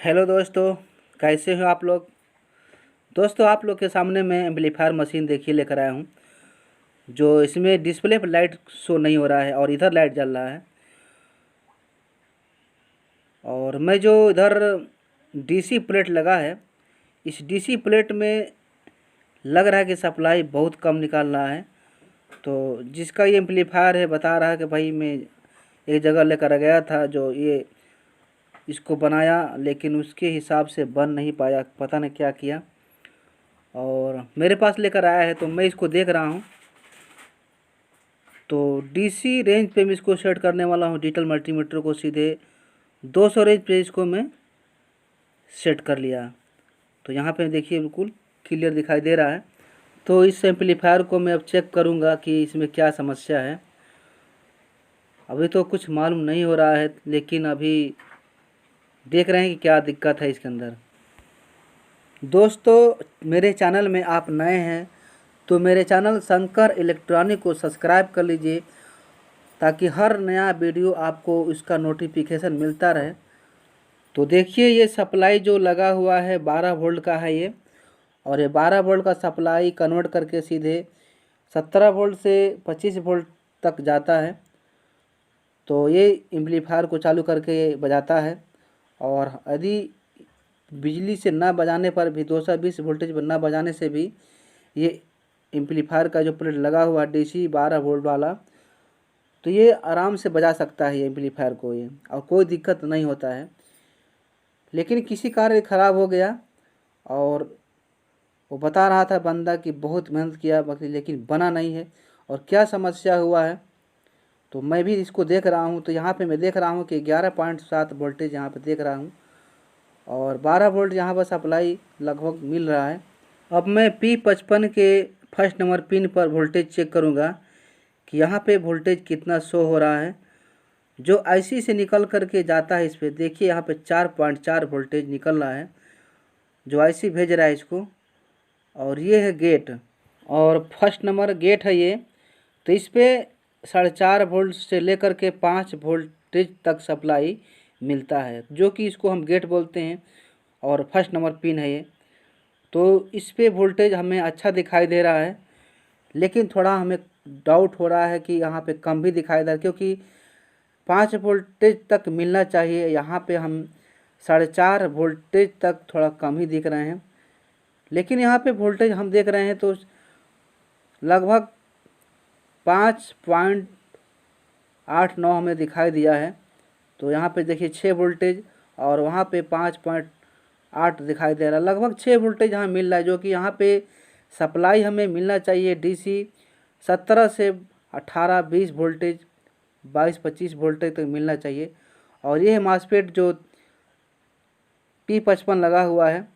Hello दोस्तों, कैसे हो आप लोग। दोस्तों, आप लोग के सामने मैं एम्पलीफायर मशीन देखिए लेकर आया हूँ। जो इसमें डिस्प्ले पर लाइट शो नहीं हो रहा है और इधर लाइट जल रहा है। और मैं जो इधर डीसी प्लेट लगा है, इस डीसी प्लेट में लग रहा है कि सप्लाई बहुत कम निकाल रहा है। तो जिसका ये एम्पलीफायर है बता रहा है कि भाई मैं एक जगह लेकर गया था जो ये इसको बनाया, लेकिन उसके हिसाब से बन नहीं पाया, पता नहीं क्या किया। और मेरे पास लेकर आया है तो मैं इसको देख रहा हूँ। तो डीसी रेंज पे मैं इसको सेट करने वाला हूँ। डिजिटल मल्टीमीटर को सीधे 200 रेंज पे इसको मैं सेट कर लिया। तो यहाँ पे देखिए बिल्कुल क्लियर दिखाई दे रहा है। तो इस एम्पलीफायर को मैं अब चेक करूँगा कि इसमें क्या समस्या है। अभी तो कुछ मालूम नहीं हो रहा है, लेकिन अभी देख रहे हैं कि क्या दिक्कत है इसके अंदर। दोस्तों, मेरे चैनल में आप नए हैं तो मेरे चैनल शंकर इलेक्ट्रॉनिक को सब्सक्राइब कर लीजिए, ताकि हर नया वीडियो आपको इसका नोटिफिकेशन मिलता रहे। तो देखिए, ये सप्लाई जो लगा हुआ है 12 वोल्ट का है ये। और ये 12 वोल्ट का सप्लाई कन्वर्ट करके सीधे 17 वोल्ट से 25 वोल्ट तक जाता है। तो ये एम्पलीफायर को चालू करके बजाता है। और यदि बिजली से ना बजाने पर भी 220 वोल्टेज पर ना बजाने से भी ये एम्पलीफायर का जो प्लेट लगा हुआ डीसी 12 वोल्ट वाला, तो ये आराम से बजा सकता है ये एम्पलीफायर को ये, और कोई दिक्कत नहीं होता है। लेकिन किसी कारण ख़राब हो गया। और वो बता रहा था बंदा कि बहुत मेहनत किया लेकिन बना नहीं है। और क्या समस्या हुआ है तो मैं भी इसको देख रहा हूँ। तो यहाँ पे मैं देख रहा हूँ कि 11.7 वोल्टेज यहाँ पे देख रहा हूँ, और 12 वोल्ट यहाँ पर सप्लाई लगभग मिल रहा है। अब मैं P55 के फर्स्ट नंबर पिन पर वोल्टेज चेक करूँगा कि यहाँ पे वोल्टेज कितना शो हो रहा है। जो आईसी से निकल करके जाता है इस पर देखिए, यहाँ पे 4.4 वोल्टेज निकल रहा है जो आईसी भेज रहा है इसको। और ये है गेट, और फर्स्ट नंबर गेट है ये। तो इस पर 4.5 वोल्ट से लेकर के 5 वोल्टेज तक सप्लाई मिलता है, जो कि इसको हम गेट बोलते हैं। और फर्स्ट नंबर पिन है ये। तो इस पे वोल्टेज हमें अच्छा दिखाई दे रहा है, लेकिन थोड़ा हमें डाउट हो रहा है कि यहाँ पे कम भी दिखाई दे रहा है, क्योंकि 5 वोल्टेज तक मिलना चाहिए, यहाँ पे हम 4.5 वोल्टेज तक थोड़ा कम ही दिख रहे हैं। लेकिन यहाँ पे वोल्टेज हम देख रहे हैं तो लगभग 5.89 हमें दिखाई दिया है। तो यहाँ पे देखिए 6 वोल्टेज, और वहाँ पे 5.8 दिखाई दे रहा है। लगभग 6 वोल्टेज यहाँ मिल रहा है, जो कि यहाँ पे सप्लाई हमें मिलना चाहिए डीसी 17 से 18-20 वोल्टेज, 22-25 वोल्टेज तक मिलना चाहिए। और ये है मासफेट जो P55 लगा हुआ है,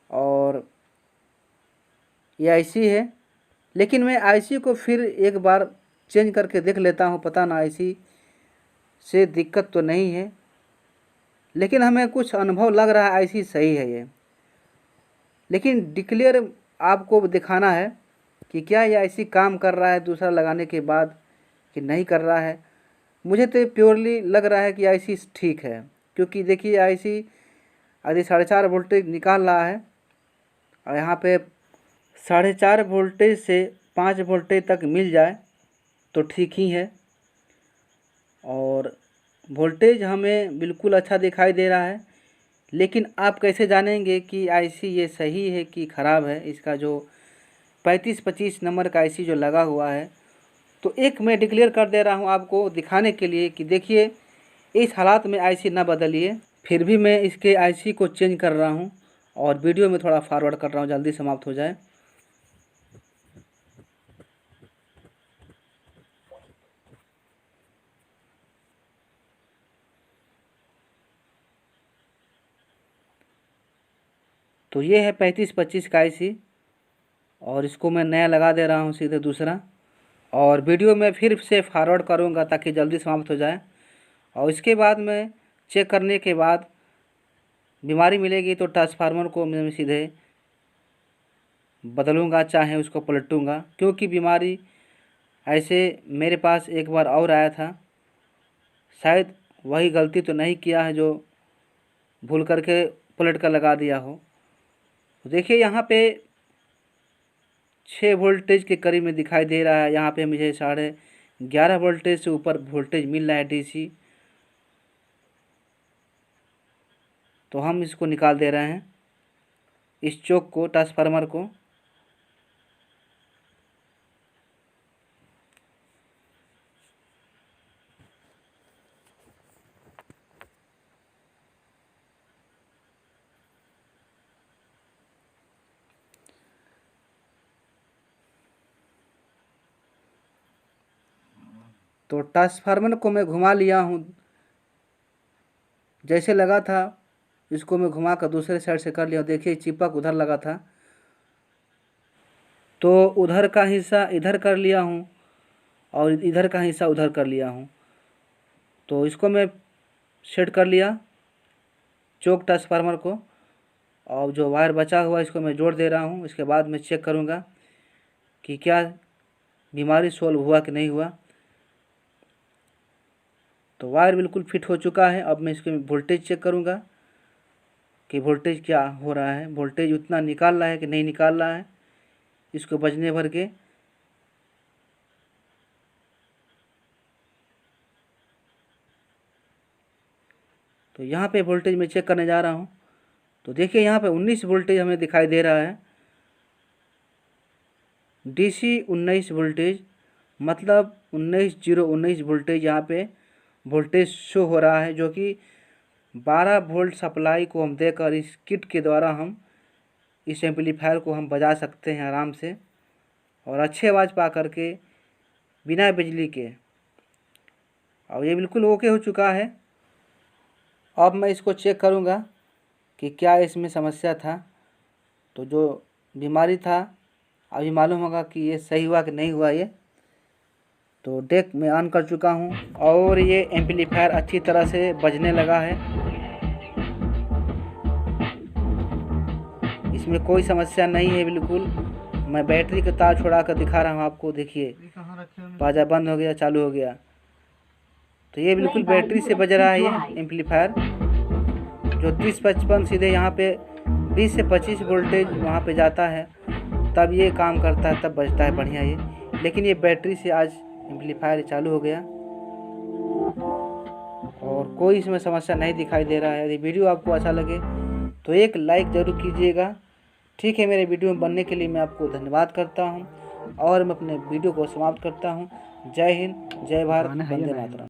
और ये आईसी है। लेकिन मैं आईसी को फिर एक बार चेंज करके देख लेता हूँ, पता ना आईसी से दिक्कत तो नहीं है। लेकिन हमें कुछ अनुभव लग रहा है आईसी सही है ये। लेकिन डिक्लेयर आपको दिखाना है कि क्या ये आईसी काम कर रहा है दूसरा लगाने के बाद कि नहीं कर रहा है। मुझे तो प्योरली लग रहा है कि आईसी ठीक है, क्योंकि देखिए आईसी यदि 4.5 वोल्टेज निकाल रहा है, और यहाँ पे 4.5 वोल्टेज से 5 वोल्टेज तक मिल जाए तो ठीक ही है। और वोल्टेज हमें बिल्कुल अच्छा दिखाई दे रहा है। लेकिन आप कैसे जानेंगे कि आईसी ये सही है कि ख़राब है। इसका जो 35-25 नंबर का आईसी जो लगा हुआ है, तो एक मैं डिक्लेयर कर दे रहा हूँ आपको दिखाने के लिए कि देखिए, इस हालात में आईसी ना बदलिए। फिर भी मैं इसके आईसी को चेंज कर रहा हूँ, और वीडियो में थोड़ा फॉरवर्ड कर रहा हूँ, जल्दी समाप्त हो जाए। तो ये है 35-25 का आईसी, और इसको मैं नया लगा दे रहा हूँ सीधे दूसरा। और वीडियो में फिर से फॉरवर्ड करूँगा ताकि जल्दी समाप्त हो जाए। और इसके बाद मैं चेक करने के बाद बीमारी मिलेगी तो ट्रांसफार्मर को मैं सीधे बदलूँगा, चाहे उसको पलटूँगा। क्योंकि बीमारी ऐसे मेरे पास एक बार और आया था, शायद वही गलती तो नहीं किया है जो भूल करके पलट कर लगा दिया हो। तो देखिए यहाँ पे 6 वोल्टेज के करीब में दिखाई दे रहा है। यहाँ पे मुझे 11.5 वोल्टेज से ऊपर वोल्टेज मिल रहा है डीसी। तो हम इसको निकाल दे रहे हैं, इस चोक को, ट्रांसफार्मर को। तो ट्रांसफार्मर को मैं घुमा लिया हूँ, जैसे लगा था इसको मैं घुमा कर दूसरे साइड से कर लिया। देखिए चिपक उधर लगा था, तो उधर का हिस्सा इधर कर लिया हूँ और इधर का हिस्सा उधर कर लिया हूँ। तो इसको मैं सेट कर लिया चोक ट्रांसफार्मर को, और जो वायर बचा हुआ इसको मैं जोड़ दे रहा हूँ। इसके बाद मैं चेक करूँगा कि क्या बीमारी सॉल्व हुआ कि नहीं हुआ। तो वायर बिल्कुल फिट हो चुका है। अब मैं इसके वोल्टेज चेक करूँगा कि वोल्टेज क्या हो रहा है, वोल्टेज उतना निकाल रहा है कि नहीं निकाल रहा है इसको बजने भर के। तो यहाँ पे वोल्टेज मैं चेक करने जा रहा हूँ। तो देखिए यहाँ पे 19 वोल्टेज हमें दिखाई दे रहा है, डीसी 19 वोल्टेज, मतलब 19 वोल्टेज यहाँ पे वोल्टेज शो हो रहा है, जो कि 12 वोल्ट सप्लाई को हम देकर इस किट के द्वारा हम इस एम्पलीफायर को हम बजा सकते हैं आराम से और अच्छे आवाज़ पा करके बिना बिजली के। और ये बिल्कुल ओके हो चुका है। अब मैं इसको चेक करूँगा कि क्या इसमें समस्या था। तो जो बीमारी था अभी मालूम होगा कि ये सही हुआ कि नहीं हुआ ये। तो डेक मैं ऑन कर चुका हूँ और ये एम्पलीफायर अच्छी तरह से बजने लगा है। इसमें कोई समस्या नहीं है बिल्कुल। मैं बैटरी का तार छोड़ा कर दिखा रहा हूँ आपको। देखिए बाजा बंद हो गया, चालू हो गया। तो ये बिल्कुल बैटरी से बज रहा है ये एम्पलीफायर, जो 30-55 सीधे यहाँ पे 20 से 25 वोल्टेज वहाँ पे जाता है, तब ये काम करता है, तब बजता है बढ़िया ये। लेकिन ये बैटरी से आज एम्पलीफायर चालू हो गया और कोई इसमें समस्या नहीं दिखाई दे रहा है। यदि वीडियो आपको अच्छा लगे तो एक लाइक ज़रूर कीजिएगा। ठीक है, मेरे वीडियो में बनने के लिए मैं आपको धन्यवाद करता हूँ और मैं अपने वीडियो को समाप्त करता हूँ। जय हिंद, जय भारत, वंदे मातरम।